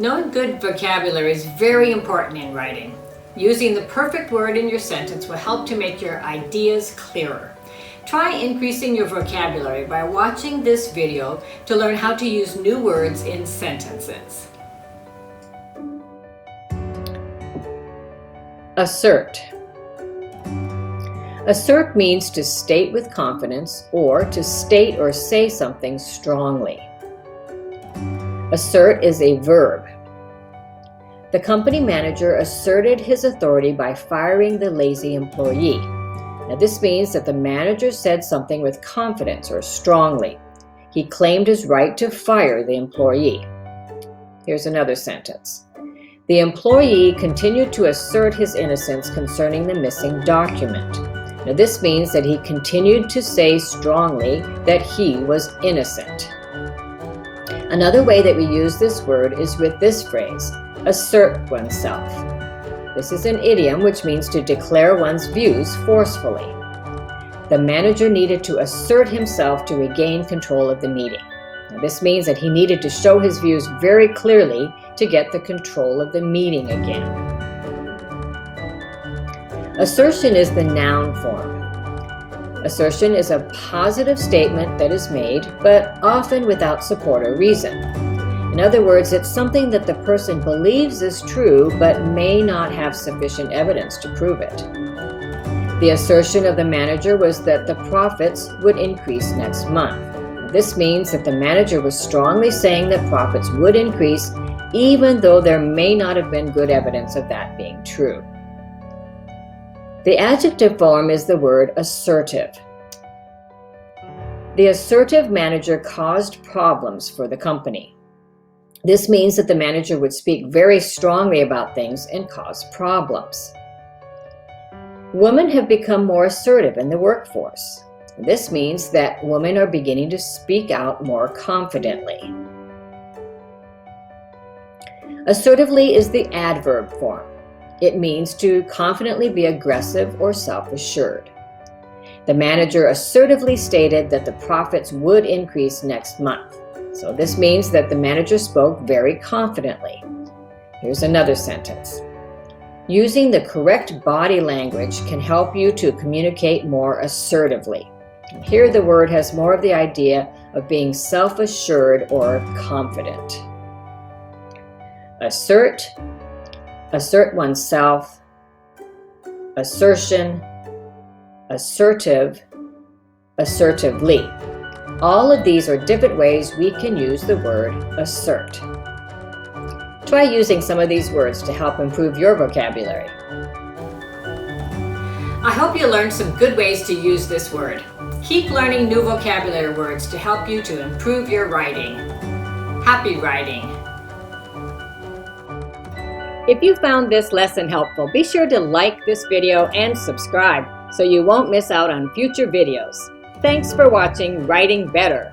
Knowing good vocabulary is very important in writing. Using the perfect word in your sentence will help to make your ideas clearer. Try increasing your vocabulary by watching this video to learn how to use new words in sentences. Assert. Assert means to state with confidence or to state or say something strongly. Assert is a verb. The company manager asserted his authority by firing the lazy employee. Now, this means that the manager said something with confidence or strongly. He claimed his right to fire the employee. Here's another sentence. The employee continued to assert his innocence concerning the missing document. Now, this means that he continued to say strongly that he was innocent. Another way that we use this word is with this phrase, assert oneself. This is an idiom which means to declare one's views forcefully. The manager needed to assert himself to regain control of the meeting. Now, this means that he needed to show his views very clearly to get the control of the meeting again. Assertion is the noun form. Assertion is a positive statement that is made, but often without support or reason. In other words, it's something that the person believes is true, but may not have sufficient evidence to prove it. The assertion of the manager was that the profits would increase next month. This means that the manager was strongly saying that profits would increase, even though there may not have been good evidence of that being true. The adjective form is the word assertive. The assertive manager caused problems for the company. This means that the manager would speak very strongly about things and cause problems. Women have become more assertive in the workforce. This means that women are beginning to speak out more confidently. Assertively is the adverb form. It means to confidently be aggressive or self-assured. The manager assertively stated that the profits would increase next month. So this means that the manager spoke very confidently. Here's another sentence. Using the correct body language can help you to communicate more assertively. And here the word has more of the idea of being self-assured or confident. Assert, assert oneself, assertion, assertive, assertively. All of these are different ways we can use the word assert. Try using some of these words to help improve your vocabulary. I hope you learned some good ways to use this word. Keep learning new vocabulary words to help you to improve your writing. Happy writing! If you found this lesson helpful, be sure to like this video and subscribe so you won't miss out on future videos. Thanks for watching Writing Better.